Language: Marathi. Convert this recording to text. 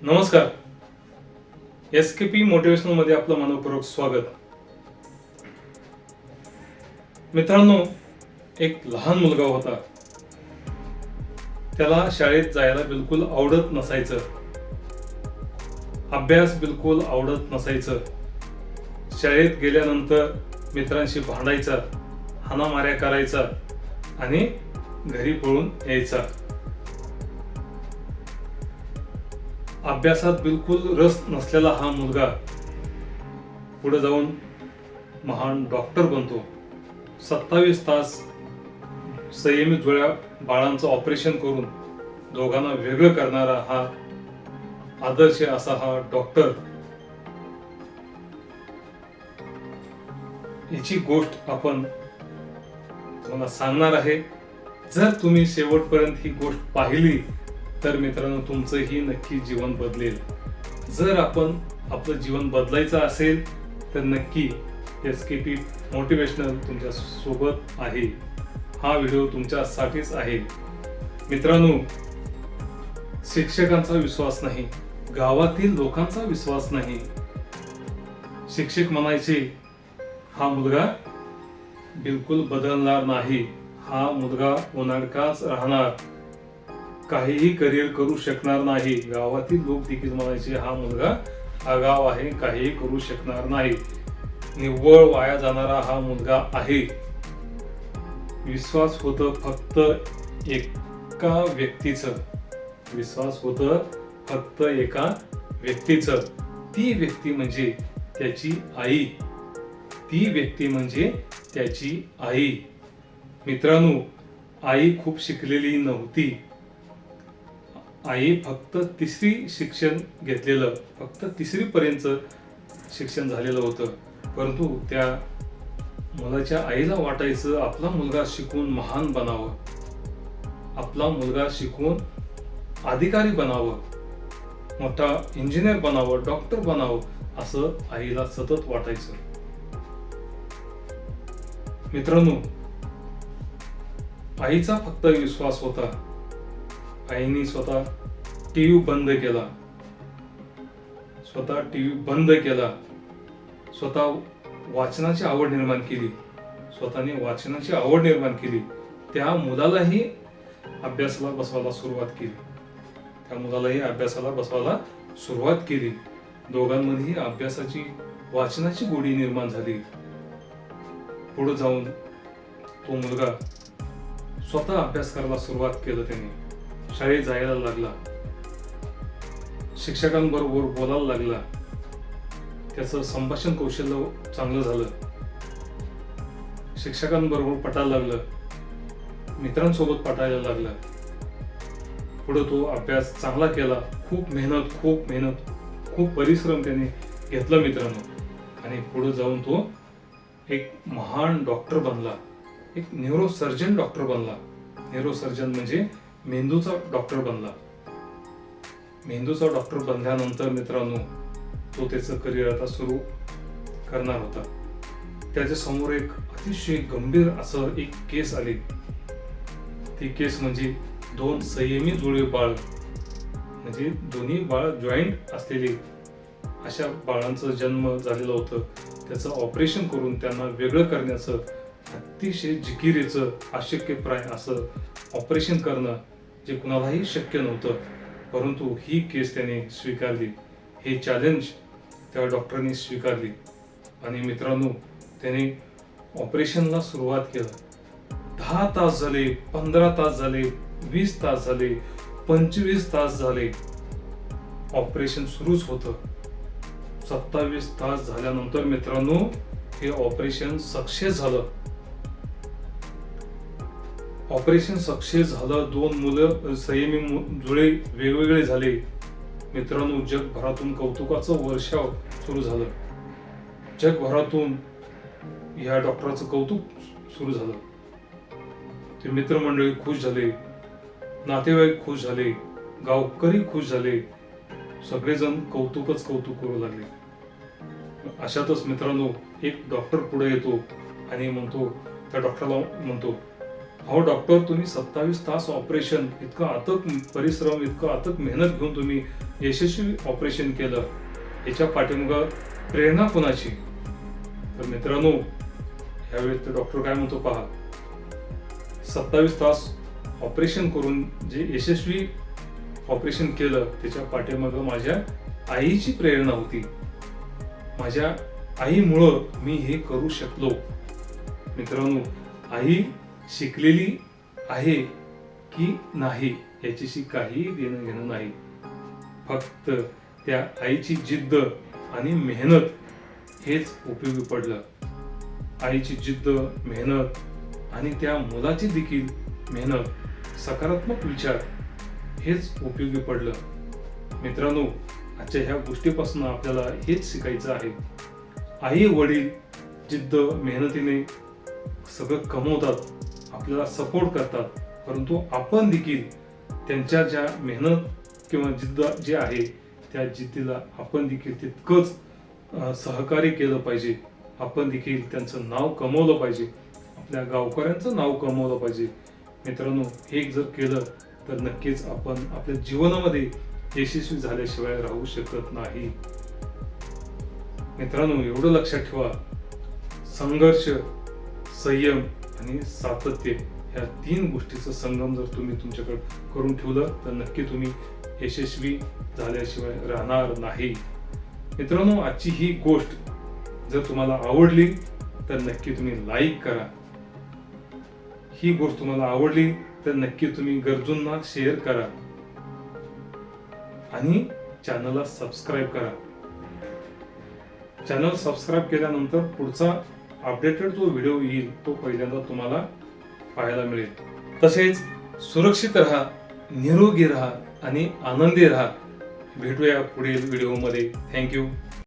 नमस्कार. SKP मोटिवेशनल मध्ये आपलं मनपूर्वक स्वागत. मित्रांनो, एक लहान मुलगा होता. त्याला शाळेत जायला बिलकुल आवडत नसायचं. अभ्यास बिलकुल आवडत नसायचं. शाळेत गेल्यानंतर मित्रांशी भांडायचा, हाणामाऱ्या करायचा आणि घरी पळून यायचा. अभ्यासात बिलकुल रस नसलेला हा मुलगा पुढे जाऊन महान डॉक्टर बनतो. 27 तास संयमित जुळ्या बाळांचं ऑपरेशन करून दोघांना वेगळं करणारा हा आदर्श असा हा डॉक्टर. याची गोष्ट आपण तुम्हाला सांगणार आहे. जर तुम्ही शेवटपर्यंत ही गोष्ट पाहिली तर मित्रांनो, तुमचंही नक्की जीवन बदलेल. जर आपण आपलं जीवन बदलायचं असेल तर नक्की SKP मोटिवेशनल तुमच्या सोबत आहे. हा व्हिडिओ तुमच्यासाठीच आहे. मित्रांनो, शिक्षकांचा विश्वास नाही, गावातील लोकांचा विश्वास नाही. शिक्षक म्हणायचे हा मुलगा बिलकुल बदलणार नाही, हा मुलगा उनाडकाच राहणार, काहीही करिअर करू शकणार नाही. गावातील लोक देखील म्हणायचे हा मुलगा आगाव आहे, काहीही करू शकणार नाही, निव्वळ वाया जाणारा हा मुलगा आहे. विश्वास होत फक्त एका व्यक्तीचं, विश्वास होत फक्त एका व्यक्तीचं. ती व्यक्ती म्हणजे त्याची आई. ती व्यक्ती म्हणजे त्याची आई. मित्रांनो, आई खूप शिकलेली नव्हती. आई फक्त तिसरी शिक्षण घेतलेलं, फक्त 3री पर्यंत शिक्षण झालेलं होतं. परंतु त्या मुलाच्या आईला वाटायचं आपला मुलगा शिकून महान बनावं, आपला मुलगा शिकून अधिकारी बनावं, मोठा इंजिनियर बनावं, डॉक्टर बनावं, असं आईला सतत वाटायचं. मित्रांनो, आईचा फक्त विश्वास होता. आईने स्वतः टीव्ही बंद केला, स्वतः टीव्ही बंद केला, स्वतः वाचनाची आवड निर्माण केली, स्वतःने वाचनाची आवड निर्माण केली. त्या मुलालाही अभ्यासाला बसवायला सुरुवात केली, त्या मुलालाही अभ्यासाला बसवायला सुरुवात केली. दोघांमध्येही अभ्यासाची, वाचनाची गोडी निर्माण झाली. पुढे जाऊन तो मुलगा स्वतः अभ्यास करायला सुरुवात केलं. त्याने शाळेत जायला लागला, शिक्षकांबरोबर बोलायला लागला, त्याचं संभाषण कौशल्य चांगलं झालं, शिक्षकांबरोबर पटायला लागलं, मित्रांसोबत पटायला लागला. पुढे तो अभ्यास चांगला केला. खूप मेहनत, खूप परिश्रम त्याने घेतला मित्रांनो. आणि पुढे जाऊन तो एक महान डॉक्टर बनला, एक न्यूरोसर्जन डॉक्टर बनला. न्यूरोसर्जन म्हणजे मेंदूचा डॉक्टर बनला. मेंदूचा डॉक्टर बनल्यानंतर मित्रांनो, तो त्याचं करिअर आता सुरू करणार होता. त्याच्या समोर एक अतिशय गंभीर असं एक केस आली. ती केस म्हणजे 2 संयमी जुळे बाळ, म्हणजे दोन्ही बाळ जॉईंट असलेली अशा बाळांचा जन्म झालेला होतं. त्याचं ऑपरेशन करून त्यांना वेगळं करण्याचं, अतिशय जिकिरीचं, अशक्यप्राय असं ऑपरेशन करणं जे कुणालाही शक्य नव्हतं. परंतु ही केस त्याने स्वीकारली, हे चॅलेंज त्या डॉक्टरने स्वीकारली. आणि मित्रांनो, त्याने ऑपरेशनला सुरुवात केलं. 10 तास झाले, 15 तास झाले, 20 तास झाले, 25 तास झाले, ऑपरेशन सुरूच होतं. 27 तास झाल्यानंतर मित्रांनो, हे ऑपरेशन सक्सेस झालं. ऑपरेशन सक्सेस झालं. 2 मुलं संयमी जुळे वेगवेगळे झाले. मित्रांनो, जगभरातून कौतुकाचं वर्षाव सुरू झालं. जगभरातून या डॉक्टराचं कौतुक सुरू झालं. ते मित्रमंडळी खुश झाले, नातेवाईक खुश झाले, गावकरी खुश झाले. सगळेजण कौतुक करू लागले. अशातच मित्रांनो, एक डॉक्टर पुढे येतो आणि म्हणतो, त्या डॉक्टरला म्हणतो, अहो डॉक्टर, तुम्ही 27 तास ऑपरेशन, इतकं अथक परिश्रम, इतकं अथक मेहनत घेऊन तुम्ही यशस्वी ऑपरेशन केलं, याच्या पाठीमागं प्रेरणा कोणाची? तर मित्रांनो, यावेळी तर डॉक्टर काय म्हणतो पहा, 27 तास ऑपरेशन करून जे यशस्वी ऑपरेशन केलं, त्याच्या पाठीमागं माझ्या आईची प्रेरणा होती. माझ्या आईमुळं मी हे करू शकलो. मित्रांनो, आई शिकलेली आहे की नाही याच्याशी काही देणं घेणं नाही. फक्त त्या आईची जिद्द आणि मेहनत हेच उपयोगी पडलं. आईची जिद्द, मेहनत आणि त्या मुलाची देखील मेहनत, सकारात्मक विचार हेच उपयोगी पडलं. मित्रांनो, आजच्या ह्या गोष्टीपासून आपल्याला हेच शिकायचं आहे. आई वडील जिद्द मेहनतीने सगळं कमवतात, आपल्याला सपोर्ट करतात, परंतु आपण देखील त्यांच्या ज्या मेहनत किंवा जिद्द जे आहे त्या जिद्दीला आपण देखील तितकंच सहकार्य केलं पाहिजे. आपण देखील त्यांचं नाव कमवलं पाहिजे, आपल्या गावकऱ्यांचं नाव कमवलं पाहिजे. मित्रांनो, हे जर केलं तर नक्कीच आपण आपल्या जीवनामध्ये यशस्वी झाल्याशिवाय राहू शकत नाही. मित्रांनो, एवढं लक्षात ठेवा, संघर्ष, संयम आणि सातत्य या 3 गोष्टीचं संगम जर तुम्ही तुमच्याकडे करून ठेवलं तर नक्की तुम्ही यशस्वी झाल्याशिवाय राहणार नाही. मित्रांनो, आजची ही गोष्ट जर तुम्हाला आवडली तर नक्की तुम्ही लाईक करा. ही गोष्ट तुम्हाला आवडली तर नक्की तुम्ही गरजूंना शेअर करा आणि चॅनलला सबस्क्राईब करा. चॅनल सबस्क्राईब केल्यानंतर पुढचा अपडेटेड जो व्हिडिओ येईल तो पहिल्यांदा तुम्हाला पाहायला मिळेल. तसेच सुरक्षित राहा, निरोगी राहा आणि आनंदी राहा. भेटूया पुढील व्हिडिओमध्ये. थँक्यू.